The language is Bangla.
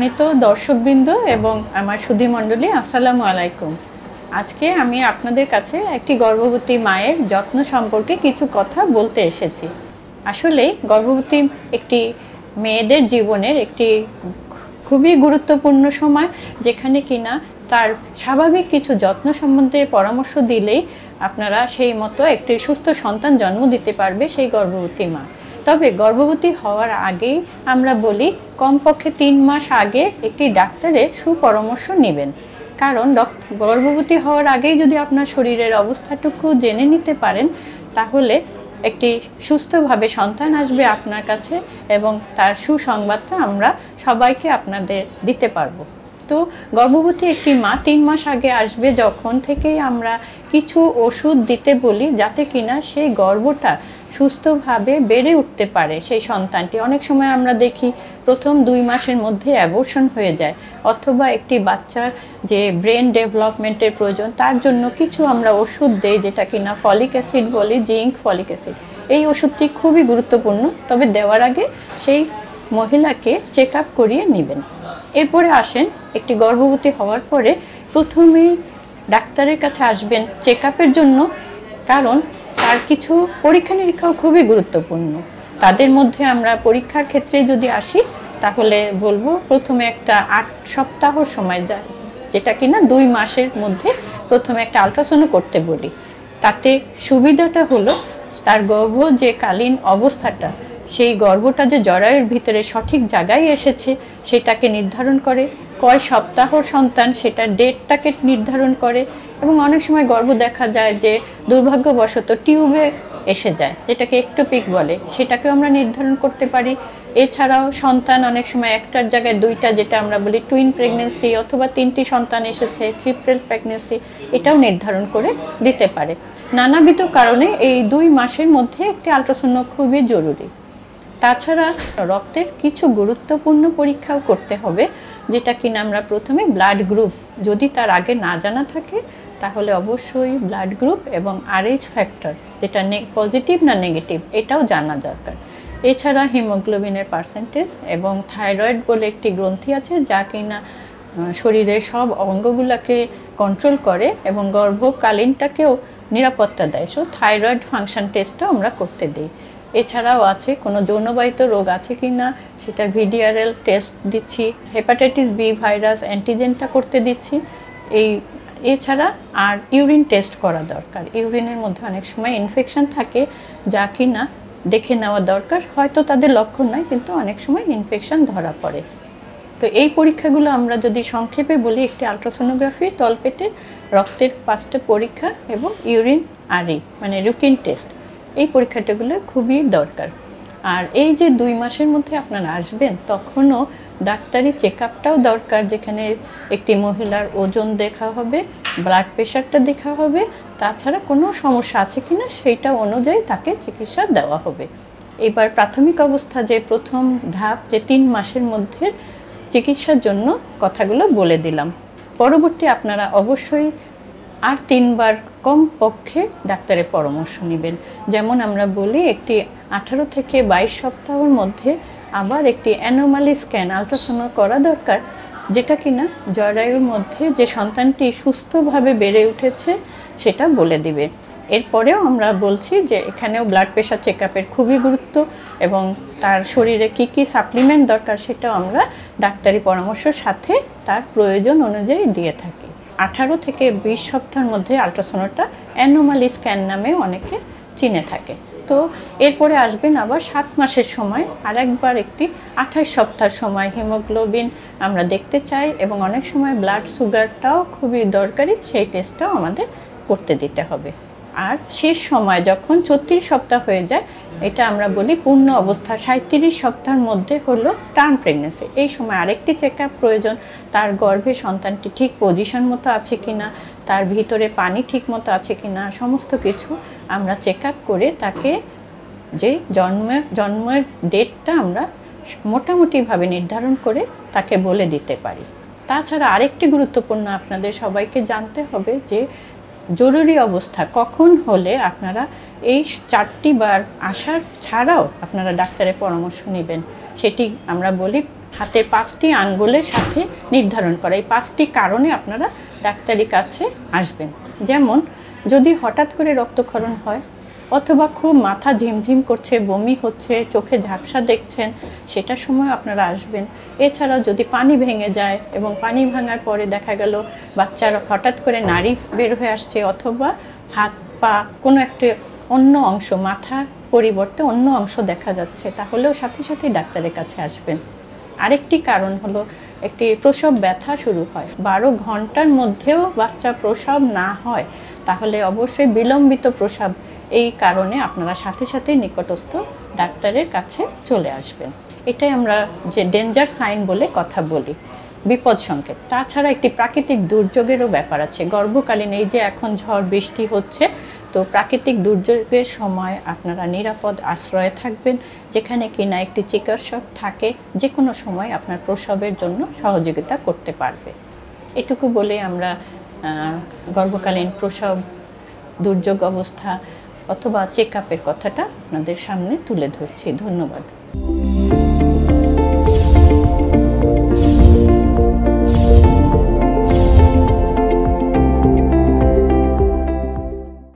সম্মানিত দর্শকবৃন্দ এবং আমার সুধীমণ্ডলী, আসসালামু আলাইকুম। আজকে আমি আপনাদের কাছে একটি গর্ভবতী মায়ের যত্ন সম্পর্কে কিছু কথা বলতে এসেছি। আসলে গর্ভবতী একটি মেয়েদের জীবনের একটি খুবই গুরুত্বপূর্ণ সময়, যেখানে কিনা তার স্বাভাবিক কিছু যত্ন সম্বন্ধে পরামর্শ দিলেই আপনারা সেই মতো একটি সুস্থ সন্তান জন্ম দিতে পারবে সেই গর্ভবতী মা। তবে গর্ভবতী হওয়ার আগেই আমরা বলি কমপক্ষে 3 মাস আগে একটি ডাক্তারের সুপরামর্শ নেবেন, কারণ গর্ভবতী হওয়ার আগেই যদি আপনার শরীরের অবস্থাটুকু জেনে নিতে পারেন, তাহলে একটি সুস্থভাবে সন্তান আসবে আপনার কাছে এবং তার সুসংবাদটা আমরা সবাইকে আপনাদের দিতে পারবো। তো গর্ভবতী একটি মা 3 মাস আগে আসবে, যখন থেকেই আমরা কিছু ওষুধ দিতে বলি যাতে কিনা সেই গর্ভটা সুস্থভাবে বেড়ে উঠতে পারে সেই সন্তানটি। অনেক সময় আমরা দেখি প্রথম 2 মাসের মধ্যে অ্যাবর্শন হয়ে যায়, অথবা একটি বাচ্চার যে ব্রেন ডেভেলপমেন্টের প্রয়োজন তার জন্য কিছু আমরা ওষুধ দেই, যেটা কিনা ফলিক অ্যাসিড বলি, জিঙ্ক ফলিক অ্যাসিড। এই ওষুধটি খুবই গুরুত্বপূর্ণ, তবে দেওয়ার আগে সেই মহিলাকে চেক আপ করিয়ে নেবেন। এরপরে আসেন, একটি গর্ভবতী হওয়ার পরে প্রথমেই ডাক্তারের কাছে আসবেন চেক আপের জন্য, কারণ তার কিছু পরীক্ষা নিরীক্ষাও খুবই গুরুত্বপূর্ণ। তাদের মধ্যে আমরা পরীক্ষার ক্ষেত্রে যদি আসি, তাহলে বলবো প্রথমে একটা 8 সপ্তাহ সময় দেয়, যেটা কিনা 2 মাসের মধ্যে প্রথমে একটা আলট্রাসাউন্ড করতে বলি। তাতে সুবিধাটা হলো তার গর্ভ যে কালীন অবস্থাটা, সেই গর্ভটা যে জরায়ুর ভিতরে সঠিক জায়গায় এসেছে সেটাকে নির্ধারণ করে, কয় সপ্তাহর সন্তান সেটা ডেটটাকে নির্ধারণ করে। এবং অনেক সময় গর্ভ দেখা যায় যে দুর্ভাগ্যবশত টিউবে এসে যায়, যেটাকে একটোপিক বলে, সেটাকেও আমরা নির্ধারণ করতে পারি। এছাড়াও সন্তান অনেক সময় একটার জায়গায় 2টা, যেটা আমরা বলি টুইন প্রেগনেন্সি, অথবা 3টি সন্তান এসেছে ট্রিপল প্রেগনেন্সি, এটাও নির্ধারণ করে দিতে পারে। নানাবিধ কারণে এই 2 মাসের মধ্যে একটি আলট্রাসাউন্ড খুবই জরুরি। তাছাড়া রক্তের কিছু গুরুত্বপূর্ণ পরীক্ষাও করতে হবে, যেটা কিনা আমরা প্রথমে ব্লাড গ্রুপ, যদি তার আগে না জানা থাকে তাহলে অবশ্যই ব্লাড গ্রুপ এবং RH ফ্যাক্টর, যেটা পজিটিভ না নেগেটিভ, এটাও জানা দরকার। এছাড়া হিমোগ্লোবিনের পার্সেন্টেজ এবং থাইরয়েড বলে একটি গ্রন্থি আছে, যা কিনা শরীরের সব অঙ্গগুলোকে কন্ট্রোল করে এবং গর্ভকালীনটাকেও নিরাপত্তা দেয়। সো থাইরয়েড ফাংশন টেস্টও আমরা করতে দিই। এছাড়াও আছে কোনো যৌনবাহিত রোগ আছে কি না, সেটা VDRL টেস্ট দিচ্ছি, হেপাটাইটিস B ভাইরাস অ্যান্টিজেনটা করতে দিচ্ছি। এছাড়া আর ইউরিন টেস্ট করা দরকার। ইউরিনের মধ্যে অনেক সময় ইনফেকশন থাকে, যা কি না দেখে নেওয়া দরকার। হয়তো তাদের লক্ষণ নয়, কিন্তু অনেক সময় ইনফেকশন ধরা পড়ে। তো এই পরীক্ষাগুলো আমরা যদি সংক্ষেপে বলি, একটি আলট্রাসোনোগ্রাফি, তলপেটের রক্তের 5টা পরীক্ষা এবং ইউরিন RE মানে রুটিন টেস্ট, এই পরীক্ষাটাগুলো খুবই দরকার। আর এই যে 2 মাসের মধ্যে আপনারা আসবেন, তখনও ডাক্তারি চেক আপটাও দরকার, যেখানে একটি মহিলার ওজন দেখা হবে, ব্লাড প্রেশারটা দেখা হবে, তাছাড়া কোনো সমস্যা আছে কিনা সেইটা অনুযায়ী তাকে চিকিৎসা দেওয়া হবে। এবার প্রাথমিক অবস্থা যে প্রথম ধাপ, যে 3 মাসের মধ্যে চিকিৎসার জন্য কথাগুলো বলে দিলাম। পরবর্তী আপনারা অবশ্যই আর 3 বার কমপক্ষে ডাক্তারের পরামর্শ নেবেন। যেমন আমরা বলি একটি 18 থেকে 22 সপ্তাহের মধ্যে আবার একটি অ্যানোমালি স্ক্যান আলট্রাসাউন্ড করা দরকার, যেটা কিনা জরায়ুর মধ্যে যে সন্তানটি সুস্থভাবে বেড়ে উঠেছে সেটা বলে দিবে। এরপরেও আমরা বলছি যে এখানেও ব্লাড প্রেশার চেক আপের খুবই গুরুত্ব, এবং তার শরীরে কি কি সাপ্লিমেন্ট দরকার সেটাও আমরা ডাক্তারি পরামর্শের সাথে তার প্রয়োজন অনুযায়ী দিয়ে থাকি। 18 থেকে 20 সপ্তাহের মধ্যে আলট্রাসাউন্ডটা অ্যানোমালি স্ক্যান নামে অনেকে চিনে থাকে। তো এরপরে আসবেন আবার 7 মাসের সময় আরেকবার একটি 28 সপ্তাহের সময় হিমোগ্লোবিন আমরা দেখতে চাই, এবং অনেক সময় ব্লাড সুগারটাও খুবই দরকারি, সেই টেস্টটাও আমাদের করতে দিতে হবে। আর শেষ সময় যখন 34 সপ্তাহ হয়ে যায়, এটা আমরা বলি পূর্ণ অবস্থা, 37 সপ্তাহের মধ্যে হলো টার্ম প্রেগনেন্সি। এই সময় আরেকটি চেক আপ প্রয়োজন, তার গর্ভে সন্তানটি ঠিক পজিশন মতো আছে কিনা, তার ভিতরে পানি ঠিক মতো আছে কিনা, সমস্ত কিছু আমরা চেক আপ করে তাকে যে জন্মের ডেটটা আমরা মোটামুটিভাবে নির্ধারণ করে তাকে বলে দিতে পারি। তাছাড়া আরেকটি গুরুত্বপূর্ণ আপনাদের সবাইকে জানতে হবে যে জরুরি অবস্থা কখন হলে আপনারা এই 4টি বার আসার ছাড়াও আপনারা ডাক্তারের পরামর্শ নেবেন। সেটি আমরা বলি হাতের 5টি আঙ্গুলের সাথে নির্ধারণ করা। এই 5টি কারণে আপনারা ডাক্তারের কাছে আসবেন। যেমন যদি হঠাৎ করে রক্তক্ষরণ হয়, অথবা খুব মাথা ঝিমঝিম করছে, বমি হচ্ছে, চোখে ঝাপসা দেখছেন, সেটার সময় আপনারা আসবেন। এছাড়াও যদি পানি ভেঙে যায় এবং পানি ভাঙার পরে দেখা গেল বাচ্চার হঠাৎ করে নাড়ি বের হয়ে আসছে, অথবা হাত পা কোনো একটা অন্য অংশ, মাথার পরিবর্তে অন্য অংশ দেখা যাচ্ছে, তাহলেও সাথে সাথেই ডাক্তারের কাছে আসবেন। আরেকটি কারণ হলো একটি প্রসব ব্যথা শুরু হয়, 12 ঘন্টার মধ্যেও বাচ্চা প্রসব না হয়, তাহলে অবশ্যই বিলম্বিত প্রসব। এই কারণে আপনারা সাথে সাথে নিকটস্থ ডাক্তারের কাছে চলে আসবেন। এটাই আমরা যে ডেঞ্জার সাইন বলে কথা বলি, বিপদ সংকেত। তাছাড়া একটি প্রাকৃতিক দুর্যোগেরও ব্যাপার আছে। গর্ভকালীন এই যে এখন ঝড় বৃষ্টি হচ্ছে, তো প্রাকৃতিক দুর্যোগের সময় আপনারা নিরাপদ আশ্রয়ে থাকবেন, যেখানে কিনা একটি চিকিৎসক থাকে, যে কোনো সময় আপনার প্রসবের জন্য সহযোগিতা করতে পারবে। এটুকু বলে আমরা গর্ভকালীন প্রসব, দুর্যোগ অবস্থা অথবা চেক আপের কথাটা আপনাদের সামনে তুলে ধরছি। ধন্যবাদ।